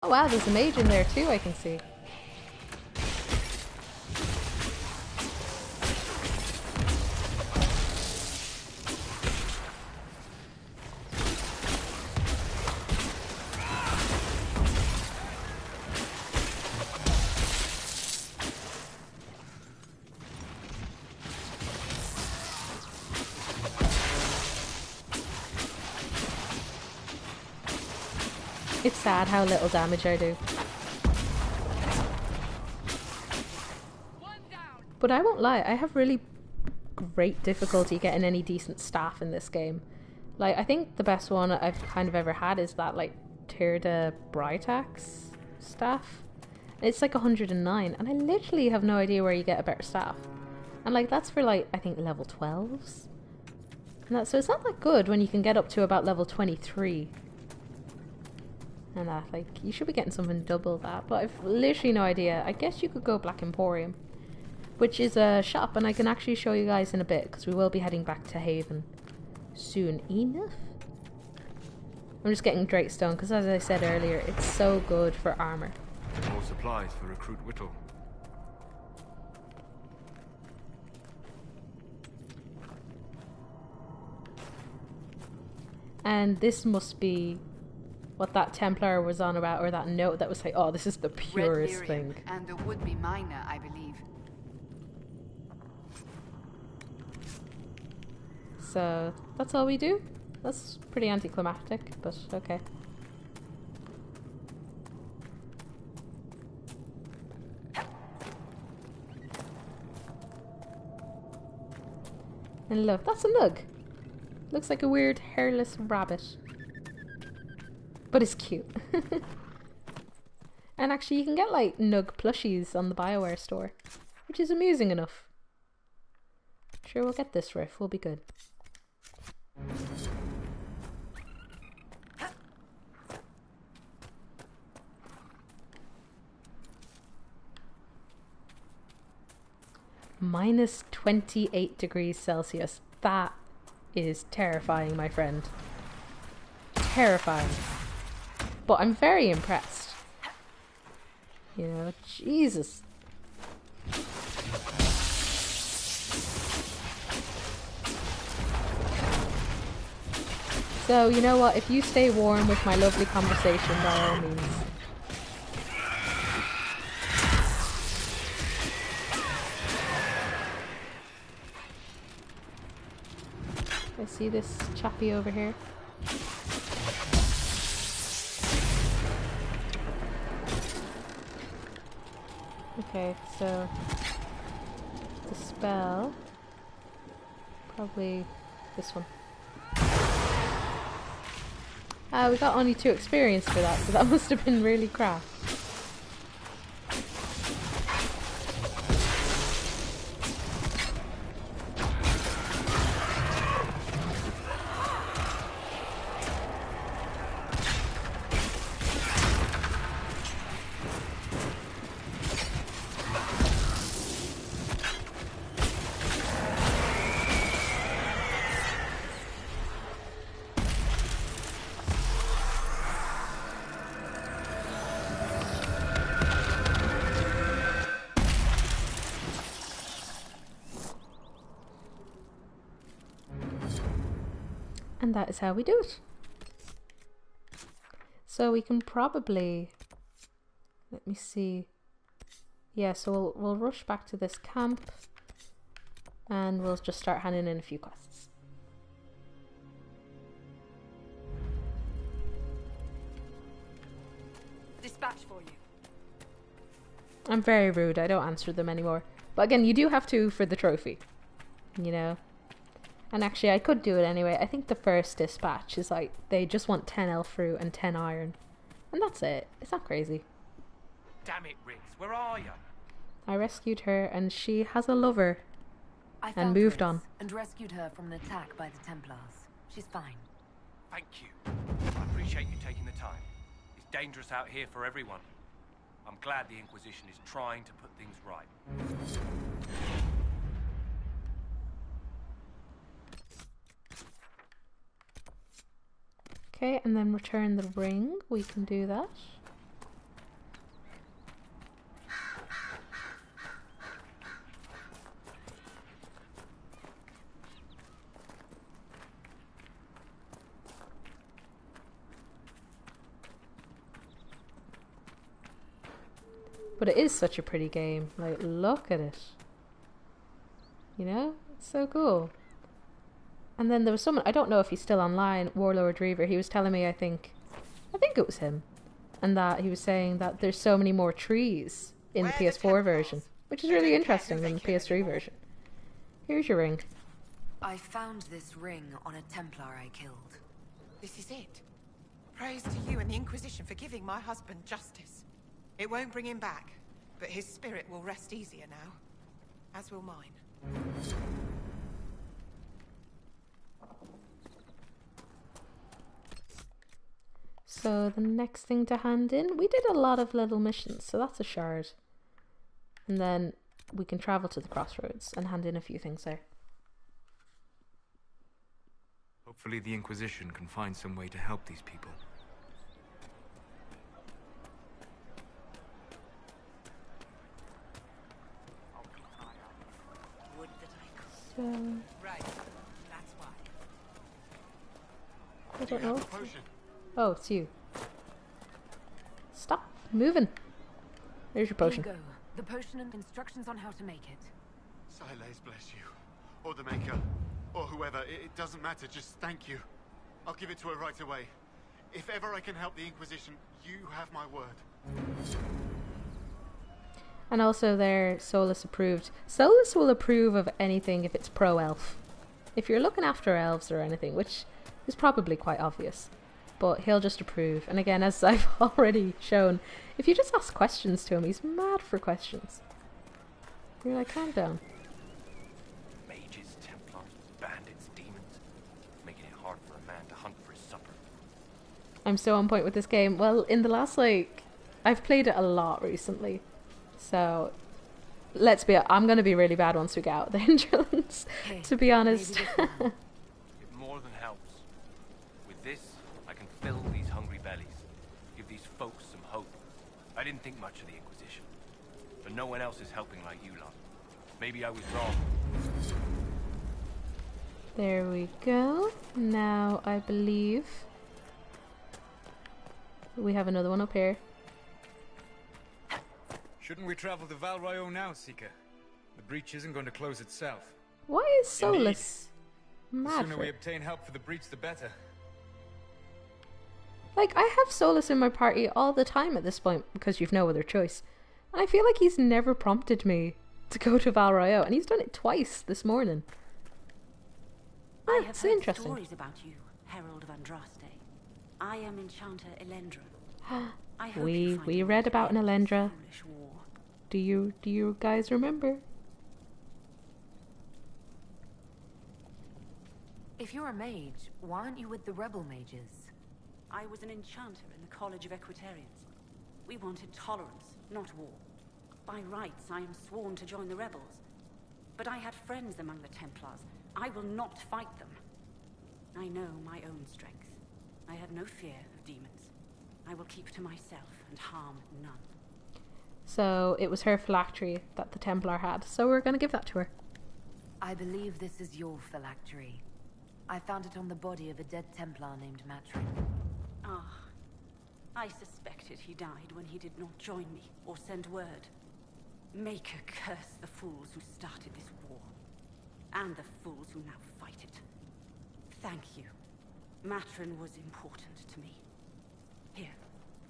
Oh wow, there's a mage in there too, I can see. It's sad how little damage I do. But I won't lie, I have really great difficulty getting any decent staff in this game. Like, I think the best one I've kind of ever had is that, like, Tirda Brytax staff. It's like 109, and I literally have no idea where you get a better staff. And, like, that's for, like, I think level 12s. And that, so it's not that good when you can get up to about level 23. And that, like, you should be getting something double that, but I've literally no idea. I guess you could go Black Emporium, which is a shop, and I can actually show you guys in a bit, because we will be heading back to Haven soon enough. I'm just getting Drakestone, because as I said earlier, it's so good for armor. More supplies for Recruit Whittle. And this must be what that Templar was on about, or that note that was like, oh, this is the purest thing. And the would-be miner, I believe. So, that's all we do? That's pretty anticlimactic, but okay. And look, that's a Nug. Looks like a weird hairless rabbit. But it's cute. And actually you can get like Nug plushies on the BioWare store, which is amusing enough. Sure, we'll get this riff, we'll be good. Minus 28 degrees Celsius. That is terrifying, my friend. Terrifying. But I'm very impressed. You know, Jesus. So, you know what? If you stay warm with my lovely conversation, by all means. I see this chappy over here. Okay, so the spell, probably this one. We got only 2 experience for that, so that must have been really crap. And that is how we do it. So we can probably, let me see. Yeah, so we'll rush back to this camp and we'll just start handing in a few quests. Dispatch for you. I'm very rude, I don't answer them anymore. But again, you do have to for the trophy, you know. And actually, I could do it anyway. I think the first dispatch is like, they just want 10 elf fruit and 10 iron. And that's it. It's not crazy. Damn it, Riggs, where are you? I rescued her and she has a lover. I And found moved Riz on. and rescued her from an attack by the Templars. She's fine. Thank you. I appreciate you taking the time. It's dangerous out here for everyone. I'm glad the Inquisition is trying to put things right. Okay, and then return the ring. We can do that. But it is such a pretty game. Like, look at it. You know? It's so cool. And then there was someone, I don't know if he's still online, Warlord Reaver, he was telling me, I think it was him. And that he was saying that there's so many more trees in the PS4 version. Which is really interesting than the PS3 version. Here's your ring. I found this ring on a Templar I killed. This is it. Praise to you and the Inquisition for giving my husband justice. It won't bring him back, but his spirit will rest easier now. As will mine. So the next thing to hand in, we did a lot of little missions, so that's a shard. And then we can travel to the crossroads and hand in a few things there. Hopefully the Inquisition can find some way to help these people. So... Right. That's why. I don't know. Oh, it's you. Stop moving. There's your potion. Here you go. The potion and instructions on how to make it. Silas bless you. Or the Maker. Or whoever. It doesn't matter. Just thank you. I'll give it to her right away. If ever I can help the Inquisition, you have my word. And also there, Solus approved. Solus will approve of anything if it's pro-elf. If you're looking after elves or anything, which is probably quite obvious. But he'll just approve. And again, as I've already shown, if you just ask questions to him, he's mad for questions. You're like, calm down. Mages, Templars, bandits, demons. Making it hard for a man to hunt for his supper. I'm so on point with this game. Well, in the last, I've played it a lot recently. So, I'm going to be really bad once we get out the Hinterlands, to be honest. It more than helps. With this, I can fill these hungry bellies. Give these folks some hope. I didn't think much of the Inquisition. But no one else is helping like you lot. Maybe I was wrong. There we go. Now, I believe we have another one up here. Shouldn't we travel to Valrayo now, Seeker? The breach isn't going to close itself. Why is Solus The mad sooner for we it? obtain help for the breach, the better. Like, I have Solus in my party all the time at this point, because you've no other choice. And I feel like he's never prompted me to go to Valrayo, and he's done it twice this morning. I have It's heard interesting. stories about you, Herald of Andraste. I am Enchanter Elendra. I hope you find we a way read to about an end this Elendra. foolish war. Do you guys remember? If you're a mage, why aren't you with the rebel mages? I was an enchanter in the College of Equitarians. We wanted tolerance, not war. By rights, I am sworn to join the rebels. But I had friends among the Templars. I will not fight them. I know my own strength. I have no fear of demons. I will keep to myself and harm none. So it was her phylactery that the Templar had, so we're going to give that to her. I believe this is your phylactery. I found it on the body of a dead Templar named Matrin. Ah, I suspected he died when he did not join me or send word. Maker curse the fools who started this war, and the fools who now fight it. Thank you. Matrin was important to me. Here,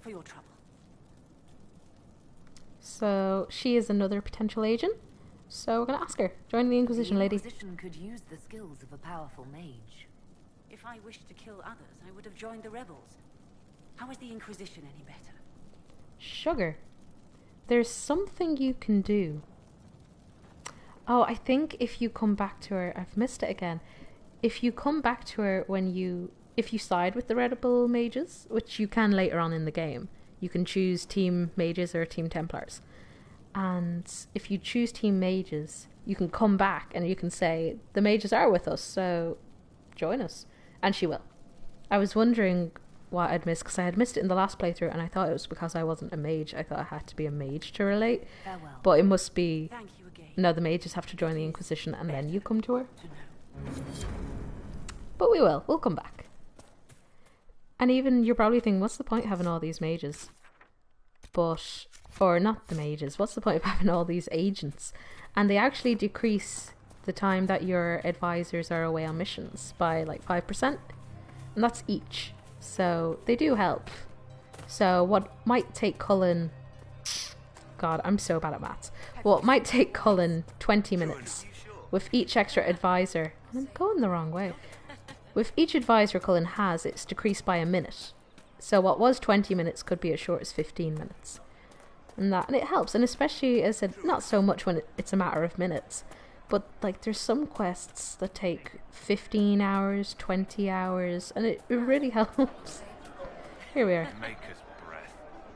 for your trouble. So she is another potential agent. So we're going to ask her. Join the Inquisition, the lady. Inquisition could use the skills of a powerful mage. If I wished to kill others, I would have joined the rebels. How is the Inquisition any better? Sugar. There's something you can do. Oh, I think if you come back to her... I've missed it again. If you come back to her if you side with the rebel mages, which you can later on in the game, you can choose team mages or team Templars. And if you choose team mages, you can come back and you can say, the mages are with us, so join us. And she will. I was wondering what I'd missed, because I had missed it in the last playthrough, and I thought it was because I wasn't a mage. I thought I had to be a mage to relate. Farewell. But it must be... Thank you again. No, the mages have to join the Inquisition and then you come to her. To know. But we will. We'll come back. And even you're probably thinking, what's the point having all these mages? but, or not the mages, what's the point of having all these agents? And they actually decrease the time that your advisors are away on missions by like 5%, and that's each. So they do help. So what might take Cullen, God, I'm so bad at maths. What might take Cullen 20 minutes, with each extra advisor, I'm going the wrong way. With each advisor Cullen has, it's decreased by a minute. So what was 20 minutes could be as short as 15 minutes. And it helps, and especially, as I said, not so much when it's a matter of minutes, but like there's some quests that take 15 hours, 20 hours, and it really helps. Here we are. Maker's breath.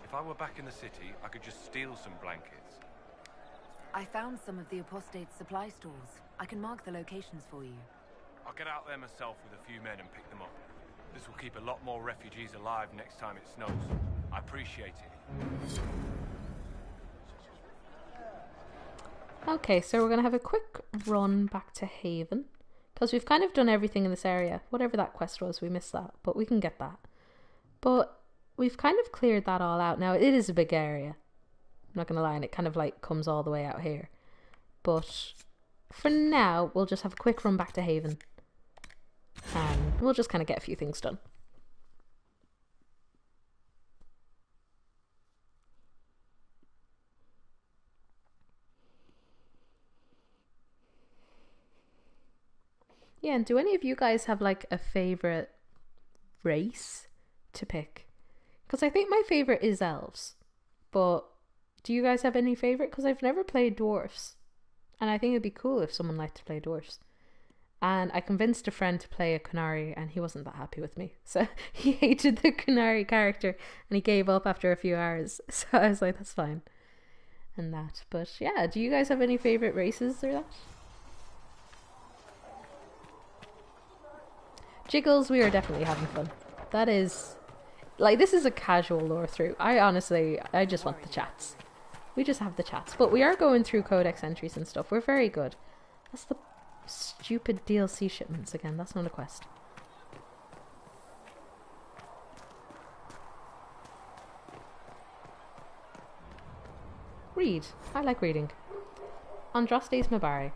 If I were back in the city, I could just steal some blankets. I found some of the apostate's supply stores. I can mark the locations for you. I'll get out there myself with a few men and pick them up. This will keep a lot more refugees alive next time it snows. I appreciate it. Okay, so we're going to have a quick run back to Haven, because we've kind of done everything in this area. Whatever that quest was, we missed that, but we can get that. But we've kind of cleared that all out. Now, it is a big area. I'm not going to lie, and it kind of like comes all the way out here. But for now, we'll just have a quick run back to Haven, and we'll just kind of get a few things done. Yeah, and do any of you guys have like a favorite race to pick? Because I think my favorite is elves, but do you guys have any favorite? Because I've never played dwarfs, and I think it'd be cool if someone liked to play dwarfs. And I convinced a friend to play a Qunari, and he wasn't that happy with me, so he hated the Qunari character and he gave up after a few hours. So I was like, that's fine, and that. But yeah, do you guys have any favorite races or that? Jiggles, we are definitely having fun. That is, like, this is a casual lore through. I just want the chats. We just have the chats. But we are going through codex entries and stuff. We're very good. That's the stupid DLC shipments again. That's not a quest. Read. I like reading. Andraste's Mabari.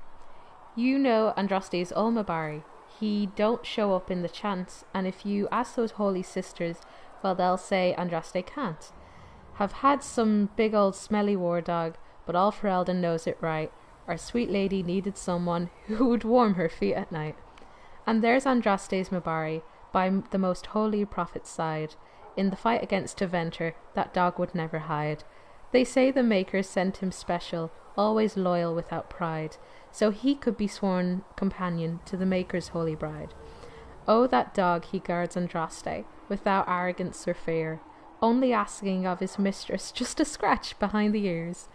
You know Andraste's Ol Mabari. He don't show up in the chants, and if you ask those holy sisters, well, they'll say Andraste can't. Have had some big old smelly war dog, but all Ferelden knows it right. Our sweet lady needed someone who would warm her feet at night. And there's Andraste's Mabari, by the most holy prophet's side. In the fight against Tevinter, that dog would never hide. They say the Makers sent him special, always loyal without pride, so he could be sworn companion to the Maker's holy bride. Oh, that dog he guards Andraste, without arrogance or fear, only asking of his mistress just a scratch behind the ears.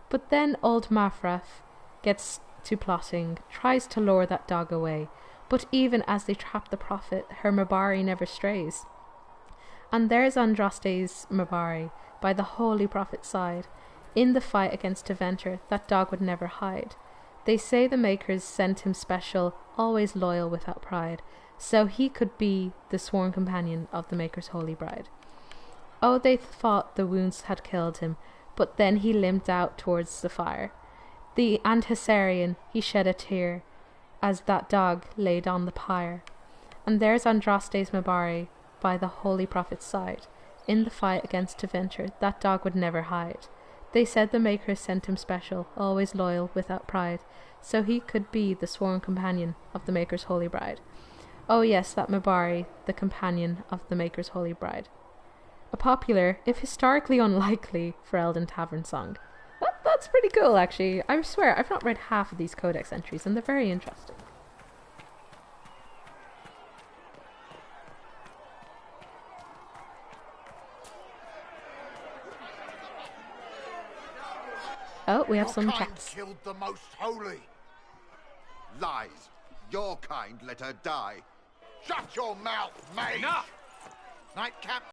But then old Mafraf gets to plotting, tries to lure that dog away, but even as they trap the prophet, her Mabari never strays. And there's Andraste's Mabari, by the holy prophet's side. In the fight against Tevinter, that dog would never hide. They say the Makers sent him special, always loyal without pride, so he could be the sworn companion of the Maker's holy bride. Oh, they thought the wounds had killed him, but then he limped out towards the fire. The Anthesarian, he shed a tear, as that dog laid on the pyre. And there's Andraste's Mabari, by the holy prophet's side. In the fight against Tevinter, that dog would never hide. They said the Makers sent him special, always loyal without pride, so he could be the sworn companion of the Maker's holy bride. Oh yes, that Mabari, the companion of the Maker's holy bride. A popular, if historically unlikely, Ferelden tavern song. That's pretty cool, actually. I swear, I've not read half of these codex entries, and they're very interesting. Oh, we have some chats. Killed the most holy. Lies. Your kind let her die. Shut your mouth, mate. Enough! Nightcap